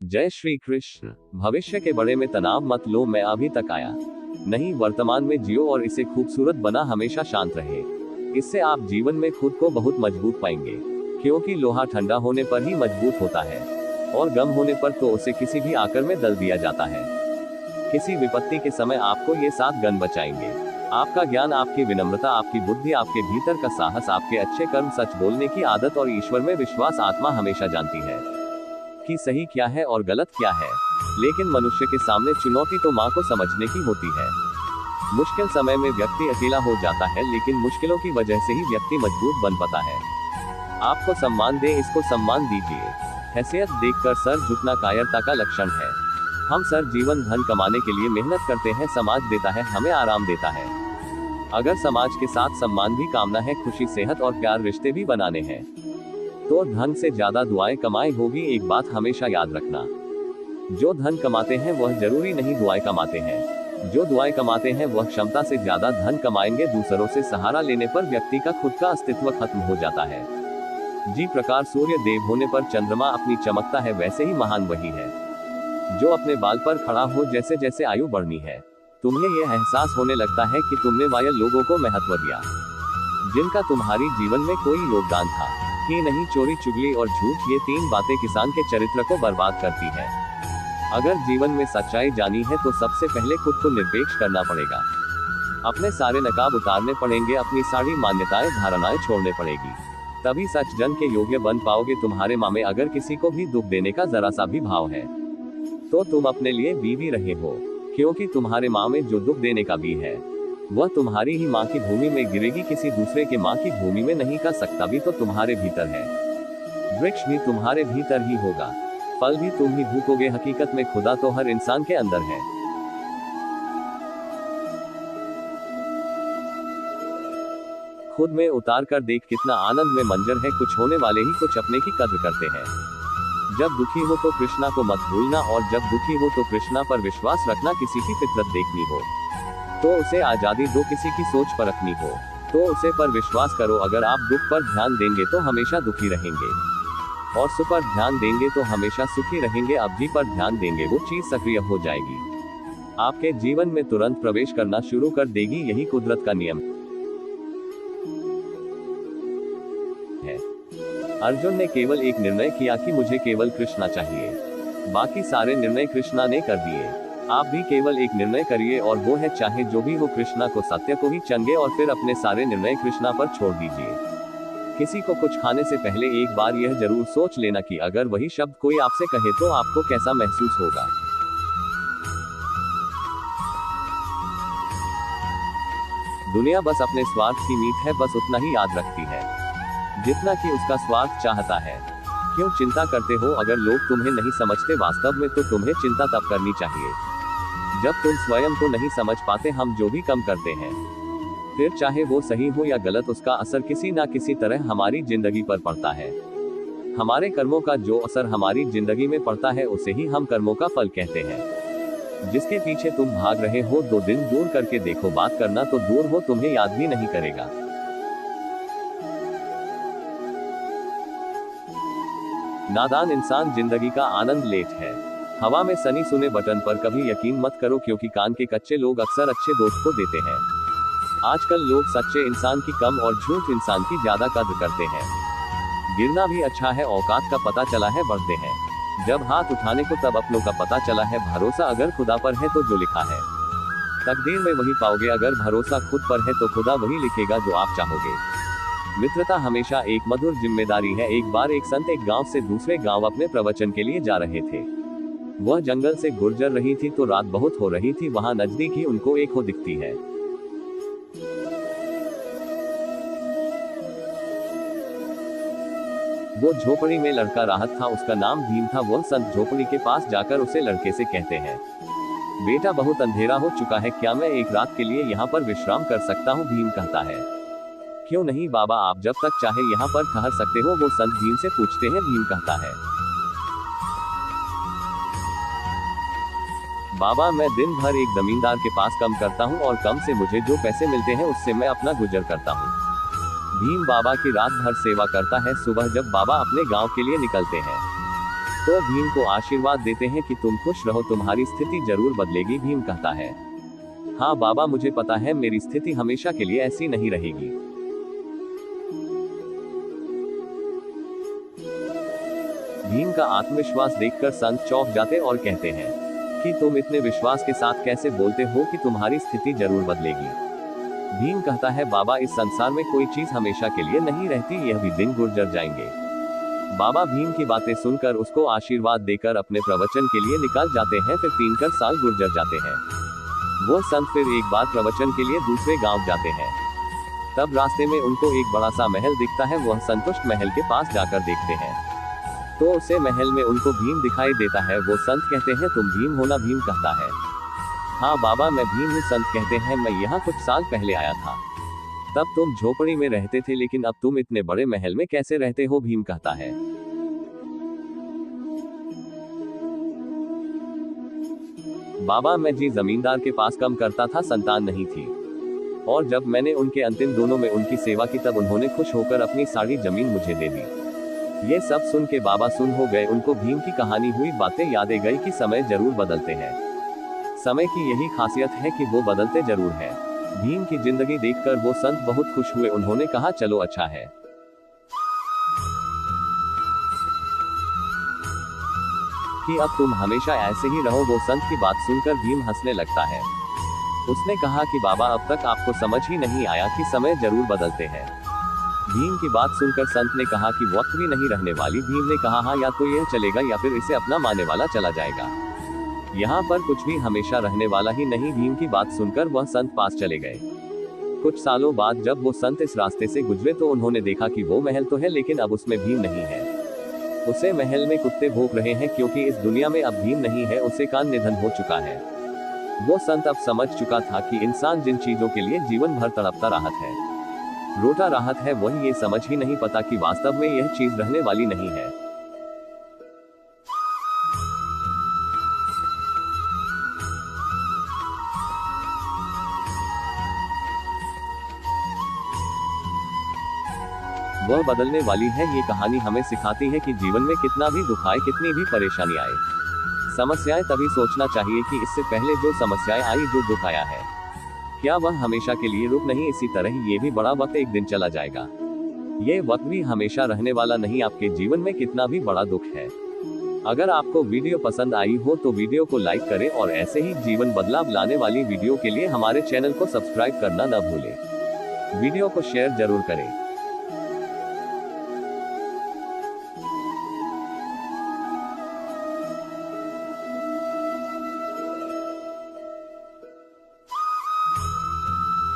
जय श्री कृष्ण। भविष्य के बड़े में तनाव मत लो, मैं अभी तक आया नहीं, वर्तमान में जियो और इसे खूबसूरत बना हमेशा शांत रहे। इससे आप जीवन में खुद को बहुत मजबूत पाएंगे, क्योंकि लोहा ठंडा होने पर ही मजबूत होता है और गर्म होने पर तो उसे किसी भी आकर में दल दिया जाता है। किसी विपत्ति के समय आपको ये 7 गण बचाएंगे। आपका ज्ञान, आपकी विनम्रता, आपकी बुद्धि, आपके भीतर का साहस, आपके अच्छे कर्म, सच बोलने की आदत और ईश्वर में विश्वास। आत्मा हमेशा जानती है कि सही क्या है और गलत क्या है, लेकिन मनुष्य के सामने चुनौती तो माँ को समझने की होती है। मुश्किल समय में व्यक्ति अकेला हो जाता है, लेकिन मुश्किलों की वजह से ही व्यक्ति मजबूत बन पाता है। आपको सम्मान दे, इसको सम्मान दीजिए। हैसियत देखकर सर झुकना कायरता का लक्षण है। हम सर जीवन धन कमाने के लिए मेहनत करते हैं, समाज देता है, हमें आराम देता है। अगर समाज के साथ सम्मान भी कामना है, खुशी, सेहत और प्यार रिश्ते भी बनाने हैं, तो धन से ज्यादा दुआएं कमाई होगी। एक बात हमेशा याद रखना, जो धन कमाते हैं वह जरूरी नहीं दुआएं कमाते हैं। जो दुआएं कमाते हैं वह क्षमता से ज्यादा धन कमाएंगे। दूसरों से सहारा लेने पर व्यक्ति का खुद का अस्तित्व खत्म हो जाता है। जी प्रकार सूर्य देव होने पर चंद्रमा अपनी चमकता है, वैसे ही महान वही है जो अपने बाल पर खड़ा हो। जैसे जैसे आयु बढ़नी है, तुम्हें यह एहसास होने लगता है कि तुमने वाया लोगों को महत्व दिया जिनका तुम्हारी जीवन में कोई योगदान था ही नहीं। चोरी, चुगली और झूठ, ये 3 बातें किसान के चरित्र को बर्बाद करती है। अगर जीवन में सच्चाई जानी है तो सबसे पहले खुद को निरपेक्ष करना पड़ेगा। अपने सारे नकाब उतारने पड़ेंगे, अपनी सारी मान्यताएं, धारणाएं छोड़ने पड़ेगी, तभी सच जन के योग्य बन पाओगे। तुम्हारे माँ में अगर किसी को भी दुख देने का जरा सा भी भाव है तो तुम अपने लिए बीवी रहे हो, क्योंकि तुम्हारे माँ में जो दुख देने का भी है वह तुम्हारी ही माँ की भूमि में गिरेगी, किसी दूसरे के माँ की भूमि में नहीं। का सकता भी तो तुम्हारे भीतर है, वृक्ष भी तुम्हारे भीतर ही होगा, फल भी तुम ही भूकोगे। हकीकत में खुदा तो हर इंसान के अंदर है। खुद में उतार कर देख कितना आनंद में मंजर है। कुछ होने वाले ही कुछ अपने की कद्र करते हैं। जब दुखी हो तो कृष्णा को मत भूलना, और जब दुखी हो तो कृष्णा पर विश्वास रखना। किसी की फितरत देखनी हो तो उसे आजादी दो, किसी की सोच परखनी हो तो उसे पर विश्वास करो। अगर आप दुख पर ध्यान देंगे तो हमेशा दुखी रहेंगे, और सुख पर ध्यान देंगे तो हमेशा सुखी रहेंगे। अब जी पर ध्यान देंगे, वो चीज सक्रिय हो जाएगी, आपके जीवन में तुरंत प्रवेश करना शुरू कर देगी। यही कुदरत का नियम है। अर्जुन ने केवल एक निर्णय किया कि मुझे केवल कृष्णा चाहिए, बाकी सारे निर्णय कृष्णा ने कर दिए। आप भी केवल एक निर्णय करिए, और वो है चाहे जो भी हो, कृष्णा को, सत्य को ही चंगे, और फिर अपने सारे निर्णय कृष्णा पर छोड़ दीजिए। किसी को कुछ खाने से पहले एक बार यह जरूर सोच लेना कि अगर वही शब्द कोई आपसे कहे तो आपको कैसा महसूस होगा। दुनिया बस अपने स्वार्थ की मीत है, बस उतना ही याद रखती है जितना कि उसका स्वार्थ चाहता है। क्यों चिंता करते हो? अगर लोग तुम्हें नहीं समझते वास्तव में, तो तुम्हें चिंता तब करनी चाहिए जब तुम स्वयं को नहीं समझ पाते। हम जो भी कम करते हैं, फिर चाहे वो सही हो या गलत, उसका असर किसी ना किसी तरह हमारी जिंदगी पर पड़ता है। हमारे कर्मों का जो असर हमारी जिंदगी में पड़ता है, उसे ही हम कर्मों का फल कहते हैं। जिसके पीछे तुम भाग रहे हो, 2 दिन दूर करके देखो, बात करना तो दूर हो, तुम्हें याद भी नहीं करेगा। नादान इंसान जिंदगी का आनंद लेट है। हवा में सनी सुने बटन पर कभी यकीन मत करो, क्योंकि कान के कच्चे लोग अक्सर अच्छे दोस्त को देते हैं। आजकल लोग सच्चे इंसान की कम और झूठ इंसान की ज्यादा कद्र करते हैं। गिरना भी अच्छा है, औकात का पता चला है, बढ़ते हैं। जब हाथ उठाने को तब अपनों का पता चला है। भरोसा अगर खुदा पर है तो जो लिखा है तकदीर में वही पाओगे। अगर भरोसा खुद पर है तो खुदा वही लिखेगा जो आप चाहोगे। मित्रता हमेशा एक मधुर जिम्मेदारी है। एक बार एक संत एक गांव से दूसरे गांव अपने प्रवचन के लिए जा रहे थे। वह जंगल से गुजर रही थी तो रात बहुत हो रही थी। वहां नजदीक ही उनको एक हो दिखती है। वो झोपड़ी में लड़का राहत था, उसका नाम भीम था। वह संत झोपड़ी के पास जाकर उसे लड़के से कहते हैं, बेटा बहुत अंधेरा हो चुका है, क्या मैं एक रात के लिए यहाँ पर विश्राम कर सकता हूँ? भीम कहता है, क्यों नहीं बाबा, आप जब तक चाहे यहाँ पर ठहर सकते हो। वो संत भीम से पूछते हैं। भीम कहता है, बाबा मैं दिन भर एक जमींदार के पास काम करता हूँ, और कम से मुझे जो पैसे मिलते हैं उससे मैं अपना गुजर करता हूँ। भीम बाबा की रात भर सेवा करता है। सुबह जब बाबा अपने गांव के लिए निकलते हैं तो भीम को आशीर्वाद देते हैं कि तुम खुश रहो, तुम्हारी स्थिति जरूर बदलेगी। भीम कहता है, हाँ बाबा, मुझे पता है मेरी स्थिति हमेशा के लिए ऐसी नहीं रहेगी। भीम का आत्मविश्वास देखकर संत चौंक जाते और कहते हैं कि तुम इतने विश्वास के साथ कैसे बोलते हो कि तुम्हारी स्थिति जरूर बदलेगी। भीम कहता है, बाबा, इस संसार में कोई चीज हमेशा के लिए नहीं रहती, यह भी दिन गुजर जाएंगे। बाबा भीम की बातें सुनकर उसको आशीर्वाद देकर अपने प्रवचन के लिए निकल जाते हैं। फिर 3 साल गुजर जाते हैं। वो संत फिर एक बार प्रवचन के लिए दूसरे गांव जाते हैं। तब रास्ते में उनको एक बड़ा सा महल दिखता है। वह संतुष्ट महल के पास जाकर देखते हैं तो उसे महल में उनको भीम दिखाई देता है। वो संत कहते हैं, तुम भीम हो ना? भीम कहता है, हाँ बाबा, मैं भीम हूँ। संत कहते हैं, मैं यहाँ कुछ साल पहले आया था। तब तुम झोपड़ी में रहते थे, लेकिन अब तुम इतने बड़े महल में कैसे रहते हो? भीम कहता है, बाबा, मैं जी जमींदार के पास काम करता था, संतान नहीं थी, और जब मैंने उनके अंतिम दिनों में उनकी सेवा की तब उन्होंने खुश होकर अपनी सारी जमीन मुझे दे दी। ये सब सुन के बाबा सुन हो गए। उनको भीम की कहानी हुई बातें याद आ गई कि समय जरूर बदलते हैं। समय की यही खासियत है कि वो बदलते जरूर है। भीम की जिंदगी देखकर वो संत बहुत खुश हुए। उन्होंने कहा, चलो अच्छा है कि अब तुम हमेशा ऐसे ही रहो। वो संत की बात सुनकर भीम हंसने लगता है। उसने कहा कि बाबा, अब तक आपको समझ ही नहीं आया कि समय जरूर बदलते हैं। भीम की बात सुनकर संत ने कहा कि वक्त भी नहीं रहने वाली। भीम ने कहा, हाँ, या तो यह चलेगा या फिर इसे अपना मानने वाला चला जाएगा। यहाँ पर कुछ भी हमेशा रहने वाला ही नहीं। भीम की बात सुनकर वह संत पास चले गए। कुछ सालों बाद जब वो संत इस रास्ते से गुजरे तो उन्होंने देखा कि वो महल तो है, लेकिन अब उसमें भीम नहीं है। उसे महल में कुत्ते भौंक रहे हैं, क्योंकि इस दुनिया में अब भीम नहीं है। उसे का निधन हो चुका है। वो संत अब समझ चुका था कि इंसान जिन चीजों के लिए जीवन भर तड़पता राहत है, रोता राहत है, वही ये समझ ही नहीं पता कि वास्तव में यह चीज रहने वाली नहीं है। वह बदलने वाली है। ये कहानी हमें सिखाती है कि जीवन में कितना भी दुख आए, कितनी भी परेशानी आए, समस्याएं, तभी सोचना चाहिए कि इससे पहले जो समस्याएं आई, जो दुख आया है, क्या वह हमेशा के लिए रुक नहीं? इसी तरह ही ये भी बड़ा वक्त एक दिन चला जाएगा। ये वक्त भी हमेशा रहने वाला नहीं। आपके जीवन में कितना भी बड़ा दुख है, अगर आपको वीडियो पसंद आई हो तो वीडियो को लाइक करें और ऐसे ही जीवन बदलाव लाने वाली वीडियो के लिए हमारे चैनल को सब्सक्राइब करना न भूलें। वीडियो को शेयर जरूर करें।